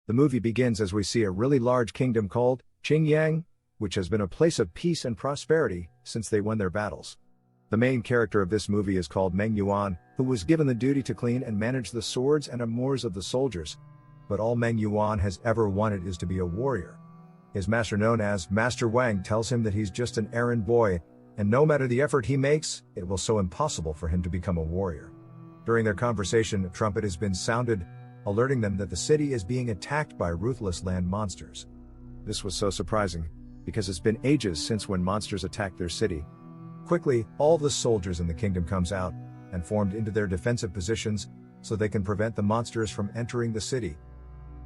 The movie begins as we see a really large kingdom called Qingyang, which has been a place of peace and prosperity since they won their battles. The main character of this movie is called Meng Yuan, who was given the duty to clean and manage the swords and amours of the soldiers. But all Meng Yuan has ever wanted is to be a warrior. His master, known as Master Wang, tells him that he's just an errand boy, and no matter the effort he makes, it will so impossible for him to become a warrior. During their conversation, a trumpet has been sounded, alerting them that the city is being attacked by ruthless land monsters. This was so surprising, because it's been ages since when monsters attacked their city. Quickly, all the soldiers in the kingdom comes out, and formed into their defensive positions, so they can prevent the monsters from entering the city.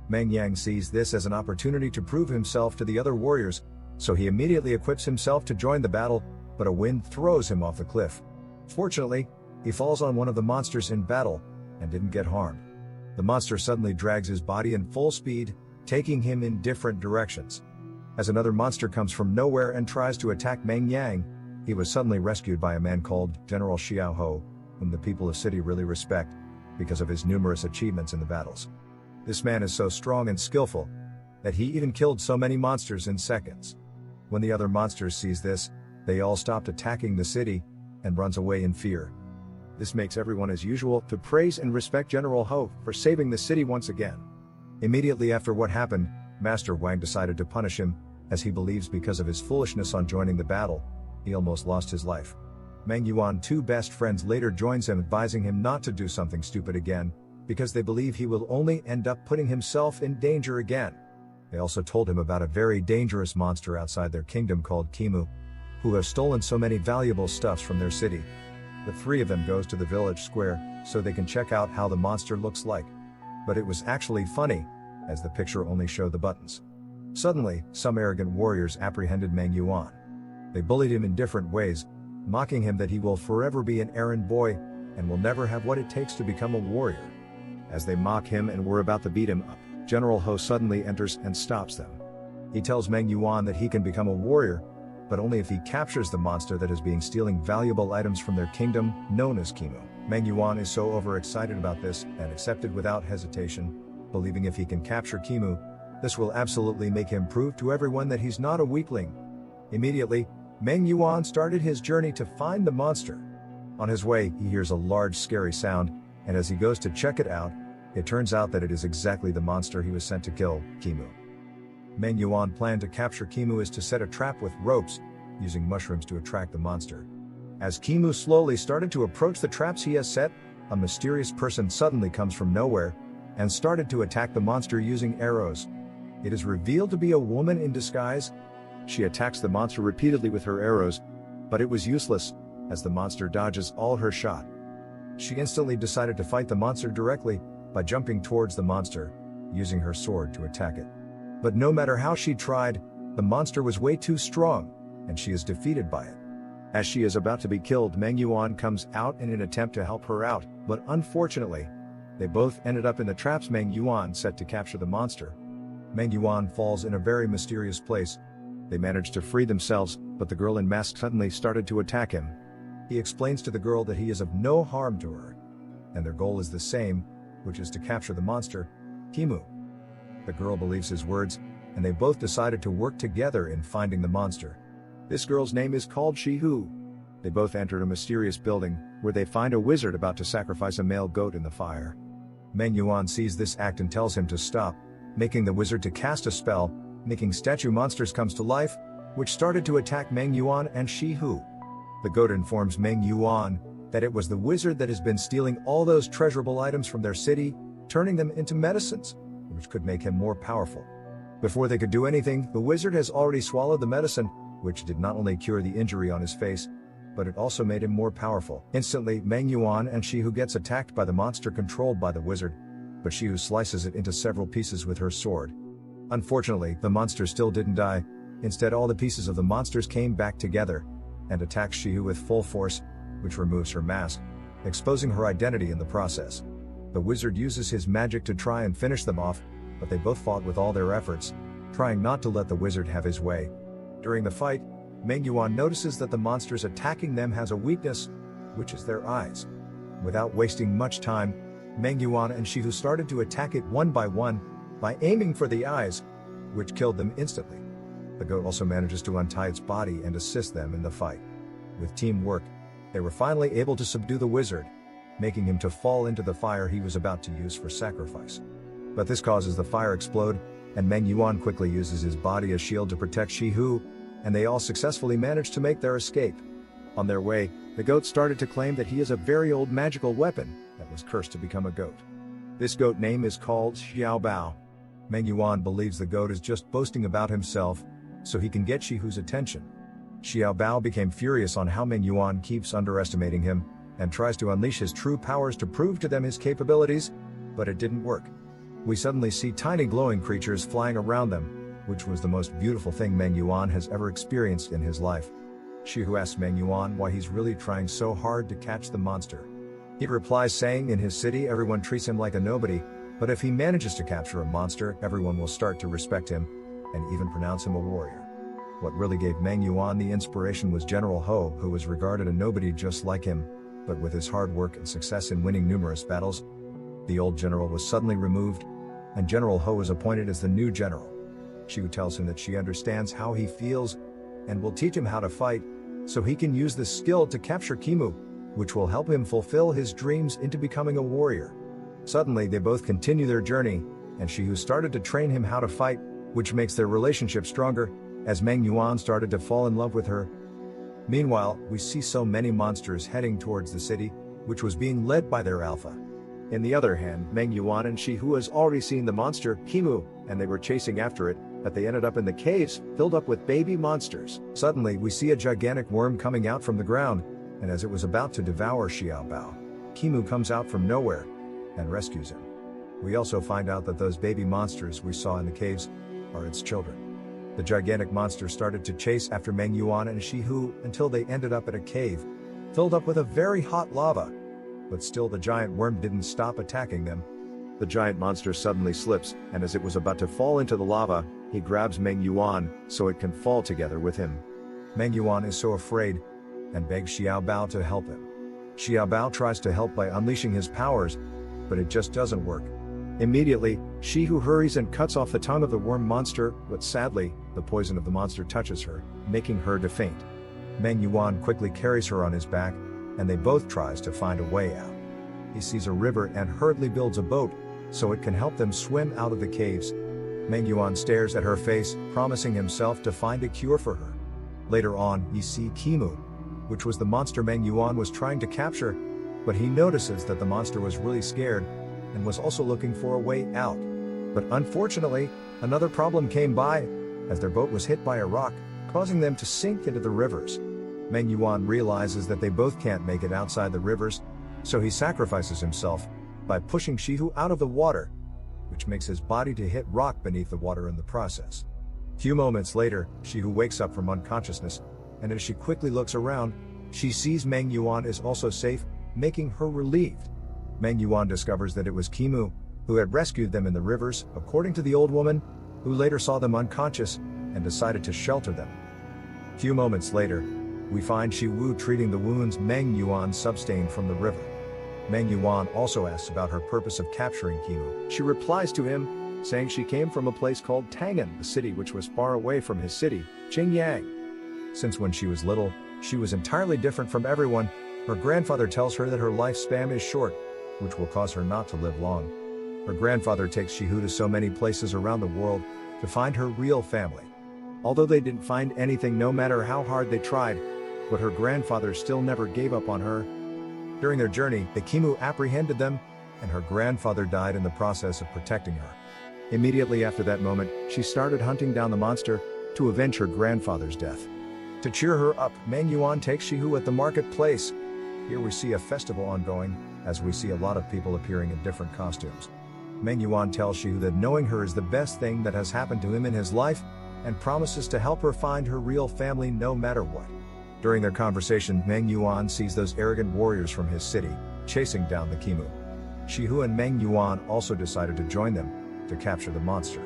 Meng Yang sees this as an opportunity to prove himself to the other warriors, so he immediately equips himself to join the battle, but a wind throws him off the cliff. Fortunately, he falls on one of the monsters in battle, and didn't get harmed. The monster suddenly drags his body in full speed, taking him in different directions. As another monster comes from nowhere and tries to attack Meng Yang, he was suddenly rescued by a man called General Xiao Ho, whom the people of city really respect, because of his numerous achievements in the battles. This man is so strong and skillful, that he even killed so many monsters in seconds. When the other monsters sees this, they all stopped attacking the city, and runs away in fear. This makes everyone as usual to praise and respect General Ho for saving the city once again. Immediately after what happened, Master Wang decided to punish him, as he believes because of his foolishness on joining the battle, he almost lost his life. Meng Yuan's two best friends later joins him, advising him not to do something stupid again, because they believe he will only end up putting himself in danger again. They also told him about a very dangerous monster outside their kingdom called Kimu, who have stolen so many valuable stuffs from their city. The three of them goes to the village square, so they can check out how the monster looks like. But it was actually funny, as the picture only showed the buttons. Suddenly, some arrogant warriors apprehended Meng Yuan. They bullied him in different ways, mocking him that he will forever be an errand boy, and will never have what it takes to become a warrior. As they mock him and were about to beat him up, General Ho suddenly enters and stops them. He tells Meng Yuan that he can become a warrior, but only if he captures the monster that is being stealing valuable items from their kingdom, known as Kimu. Meng Yuan is so overexcited about this, and accepted without hesitation, believing if he can capture Kimu, this will absolutely make him prove to everyone that he's not a weakling. Immediately, Meng Yuan started his journey to find the monster. On his way, he hears a large scary sound, and as he goes to check it out, it turns out that it is exactly the monster he was sent to kill, Kimu. Meng Yuan's plan to capture Kimu is to set a trap with ropes, using mushrooms to attract the monster. As Kimu slowly started to approach the traps he has set, a mysterious person suddenly comes from nowhere, and started to attack the monster using arrows. It is revealed to be a woman in disguise. She attacks the monster repeatedly with her arrows, but it was useless, as the monster dodges all her shot. She instantly decided to fight the monster directly, by jumping towards the monster, using her sword to attack it. But no matter how she tried, the monster was way too strong, and she is defeated by it. As she is about to be killed, Meng Yuan comes out in an attempt to help her out, but unfortunately, they both ended up in the traps Meng Yuan set to capture the monster. Meng Yuan falls in a very mysterious place. They manage to free themselves, but the girl in mask suddenly started to attack him. He explains to the girl that he is of no harm to her, and their goal is the same, which is to capture the monster, Kimu. The girl believes his words, and they both decided to work together in finding the monster. This girl's name is called Shihu. They both enter a mysterious building, where they find a wizard about to sacrifice a male goat in the fire. Meng Yuan sees this act and tells him to stop, making the wizard to cast a spell, making statue monsters comes to life, which started to attack Meng Yuan and Shihu. The goat informs Meng Yuan that it was the wizard that has been stealing all those treasurable items from their city, turning them into medicines, which could make him more powerful. Before they could do anything, the wizard has already swallowed the medicine, which did not only cure the injury on his face, but it also made him more powerful. Instantly, Meng Yuan and Shihu gets attacked by the monster controlled by the wizard, but Shihu slices it into several pieces with her sword. Unfortunately, the monster still didn't die. Instead, all the pieces of the monsters came back together, and attacks Shihu with full force, which removes her mask, exposing her identity in the process. The wizard uses his magic to try and finish them off, but they both fought with all their efforts, trying not to let the wizard have his way. During the fight, Meng Yuan notices that the monsters attacking them has a weakness, which is their eyes. Without wasting much time, Meng Yuan and Shihu started to attack it one by one, by aiming for the eyes, which killed them instantly. The goat also manages to untie its body and assist them in the fight. With teamwork, they were finally able to subdue the wizard, making him to fall into the fire he was about to use for sacrifice. But this causes the fire explode, and Meng Yuan quickly uses his body as shield to protect Shihu, and they all successfully manage to make their escape. On their way, the goat started to claim that he is a very old magical weapon that was cursed to become a goat. This goat name is called Xiao Bao. Meng Yuan believes the goat is just boasting about himself, so he can get Shihu's attention. Xiao Bao became furious on how Meng Yuan keeps underestimating him, and tries to unleash his true powers to prove to them his capabilities, but it didn't work. We suddenly see tiny glowing creatures flying around them, which was the most beautiful thing Meng Yuan has ever experienced in his life. Shihu asks Meng Yuan why he's really trying so hard to catch the monster. He replies saying in his city everyone treats him like a nobody, but if he manages to capture a monster, everyone will start to respect him, and even pronounce him a warrior. What really gave Meng Yuan the inspiration was General Ho, who was regarded a nobody just like him, but with his hard work and success in winning numerous battles, the old general was suddenly removed, and General Ho was appointed as the new general. Shihu tells him that she understands how he feels, and will teach him how to fight, so he can use this skill to capture Kimu, which will help him fulfill his dreams into becoming a warrior. Suddenly they both continue their journey, and Shihu started to train him how to fight, which makes their relationship stronger, as Meng Yuan started to fall in love with her. Meanwhile, we see so many monsters heading towards the city, which was being led by their alpha. On the other hand, Meng Yuan and Shihu has already seen the monster, Kimu, and they were chasing after it, but they ended up in the caves, filled up with baby monsters. Suddenly, we see a gigantic worm coming out from the ground, and as it was about to devour Xiao Bao, Kimu comes out from nowhere and rescues him. We also find out that those baby monsters we saw in the caves are its children. The gigantic monster started to chase after Meng Yuan and Shihu until they ended up at a cave, filled up with a very hot lava. But still the giant worm didn't stop attacking them. The giant monster suddenly slips, and as it was about to fall into the lava, he grabs Meng Yuan so it can fall together with him. Meng Yuan is so afraid, and begs Xiao Bao to help him. Xiao Bao tries to help by unleashing his powers, but it just doesn't work. Immediately, Shihu hurries and cuts off the tongue of the worm monster, but sadly, the poison of the monster touches her, making her to faint. Meng Yuan quickly carries her on his back, and they both tries to find a way out. He sees a river and hurriedly builds a boat, so it can help them swim out of the caves. Meng Yuan stares at her face, promising himself to find a cure for her. Later on, we see Kimu, which was the monster Meng Yuan was trying to capture, but he notices that the monster was really scared, and was also looking for a way out. But unfortunately, another problem came by, as their boat was hit by a rock, causing them to sink into the rivers. Meng Yuan realizes that they both can't make it outside the rivers, so he sacrifices himself by pushing Shihu out of the water, which makes his body to hit rock beneath the water in the process. Few moments later, Shihu wakes up from unconsciousness, and as she quickly looks around, she sees Meng Yuan is also safe, making her relieved. Meng Yuan discovers that it was Kimu, who had rescued them in the rivers, according to the old woman, who later saw them unconscious, and decided to shelter them. Few moments later, we find Shi Wu treating the wounds Meng Yuan sustained from the river. Meng Yuan also asks about her purpose of capturing Kimu. She replies to him, saying she came from a place called Tangan, a city which was far away from his city, Qingyang. Since when she was little, she was entirely different from everyone. Her grandfather tells her that her lifespan is short, which will cause her not to live long. Her grandfather takes Shihu to so many places around the world to find her real family. Although they didn't find anything no matter how hard they tried, but her grandfather still never gave up on her. During their journey, the Kimu apprehended them, and her grandfather died in the process of protecting her. Immediately after that moment, she started hunting down the monster to avenge her grandfather's death. To cheer her up, Meng Yuan takes Shihu at the marketplace. Here we see a festival ongoing, as we see a lot of people appearing in different costumes. Meng Yuan tells Shihu that knowing her is the best thing that has happened to him in his life, and promises to help her find her real family no matter what. During their conversation, Meng Yuan sees those arrogant warriors from his city, chasing down the Kimu. Shihu and Meng Yuan also decided to join them, to capture the monster.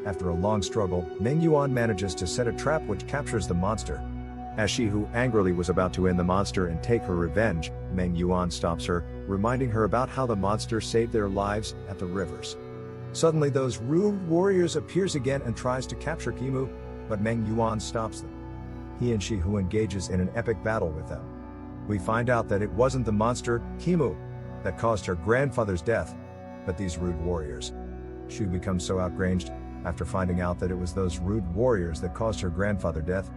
After a long struggle, Meng Yuan manages to set a trap which captures the monster. As Shihu angrily was about to end the monster and take her revenge, Meng Yuan stops her, reminding her about how the monster saved their lives at the rivers. Suddenly those rude warriors appears again and tries to capture Kimu, but Meng Yuan stops them. He and Shihu engages in an epic battle with them. We find out that it wasn't the monster, Kimu, that caused her grandfather's death, but these rude warriors. Shu becomes so outraged after finding out that it was those rude warriors that caused her grandfather death,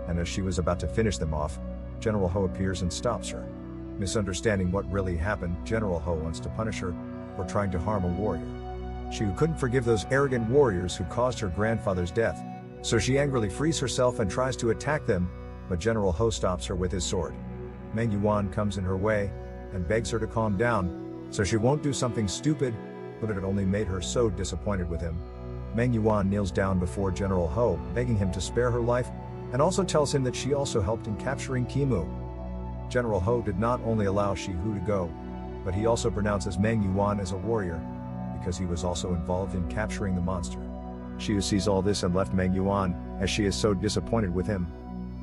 and as she was about to finish them off, General Ho appears and stops her. Misunderstanding what really happened, General Ho wants to punish her for trying to harm a warrior. She couldn't forgive those arrogant warriors who caused her grandfather's death, so she angrily frees herself and tries to attack them, but General Ho stops her with his sword. Meng Yuan comes in her way and begs her to calm down, so she won't do something stupid, but it only made her so disappointed with him. Meng Yuan kneels down before General Ho, begging him to spare her life, and also tells him that she also helped in capturing Kimu. General Ho did not only allow Shihu to go, but he also pronounces Meng Yuan as a warrior, because he was also involved in capturing the monster. Shihu sees all this and left Meng Yuan, as she is so disappointed with him.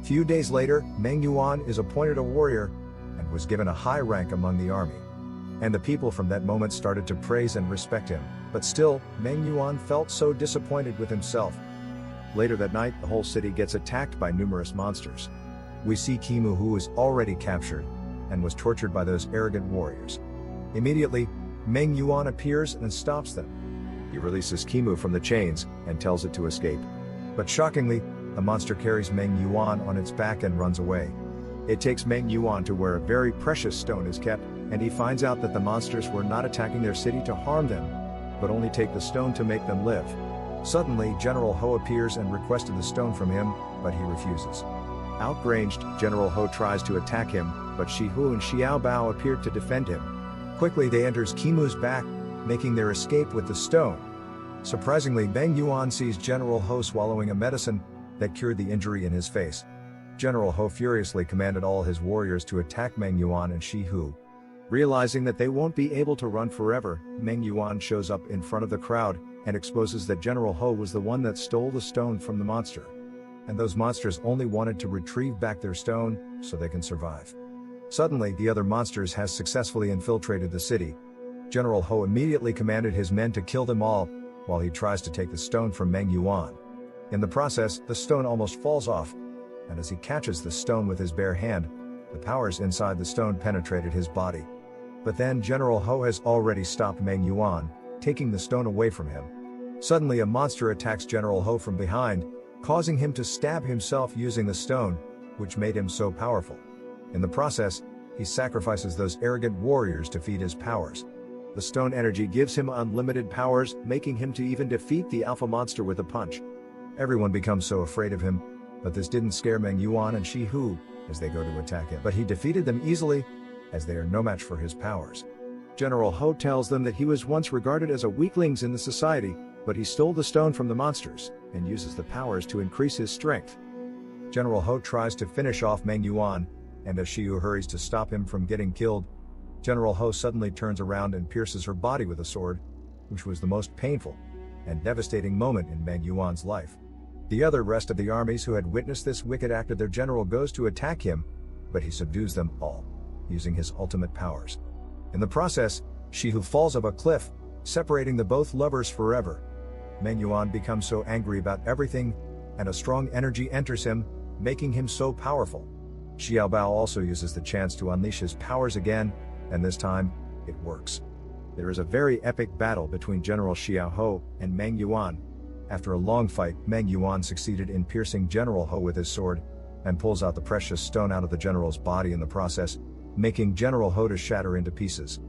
Few days later, Meng Yuan is appointed a warrior, and was given a high rank among the army. And the people from that moment started to praise and respect him, but still, Meng Yuan felt so disappointed with himself. Later that night, the whole city gets attacked by numerous monsters. We see Kimu, who was already captured, and was tortured by those arrogant warriors. Immediately, Meng Yuan appears and stops them. He releases Kimu from the chains, and tells it to escape. But shockingly, the monster carries Meng Yuan on its back and runs away. It takes Meng Yuan to where a very precious stone is kept, and he finds out that the monsters were not attacking their city to harm them, but only take the stone to make them live. Suddenly, General Ho appears and requested the stone from him, but he refuses. Outraged, General Ho tries to attack him, but Shihu and Xiao Bao appeared to defend him. Quickly they enters Kimu's back, making their escape with the stone. Surprisingly, Meng Yuan sees General Ho swallowing a medicine that cured the injury in his face. General Ho furiously commanded all his warriors to attack Meng Yuan and Shihu. Realizing that they won't be able to run forever, Meng Yuan shows up in front of the crowd and exposes that General Ho was the one that stole the stone from the monster. And those monsters only wanted to retrieve back their stone so they can survive. Suddenly, the other monsters has successfully infiltrated the city. General Ho immediately commanded his men to kill them all, while he tries to take the stone from Meng Yuan. In the process, the stone almost falls off, and as he catches the stone with his bare hand, the powers inside the stone penetrated his body. But then General Ho has already stopped Meng Yuan, taking the stone away from him. Suddenly a monster attacks General Ho from behind, causing him to stab himself using the stone, which made him so powerful. In the process, he sacrifices those arrogant warriors to feed his powers. The stone energy gives him unlimited powers, making him to even defeat the alpha monster with a punch. Everyone becomes so afraid of him, but this didn't scare Meng Yuan and Shihu, as they go to attack him. But he defeated them easily, as they are no match for his powers. General Ho tells them that he was once regarded as a weakling in the society, but he stole the stone from the monsters, and uses the powers to increase his strength. General Ho tries to finish off Meng Yuan, and as Shihu hurries to stop him from getting killed, General Ho suddenly turns around and pierces her body with a sword, which was the most painful and devastating moment in Meng Yuan's life. The other rest of the armies who had witnessed this wicked act of their general goes to attack him, but he subdues them all, using his ultimate powers. In the process, Shihu falls off a cliff, separating the both lovers forever. Meng Yuan becomes so angry about everything, and a strong energy enters him, making him so powerful. Xiao Bao also uses the chance to unleash his powers again, and this time, it works. There is a very epic battle between General Xiao Ho and Meng Yuan. After a long fight, Meng Yuan succeeded in piercing General Ho with his sword, and pulls out the precious stone out of the general's body in the process, making General Ho to shatter into pieces.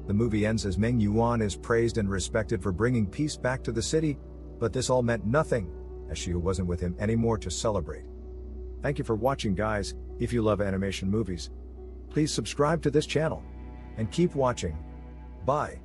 The movie ends as Meng Yuan is praised and respected for bringing peace back to the city, but this all meant nothing, as Shihu wasn't with him anymore to celebrate. Thank you for watching, guys. If you love animation movies, please subscribe to this channel, and keep watching. Bye.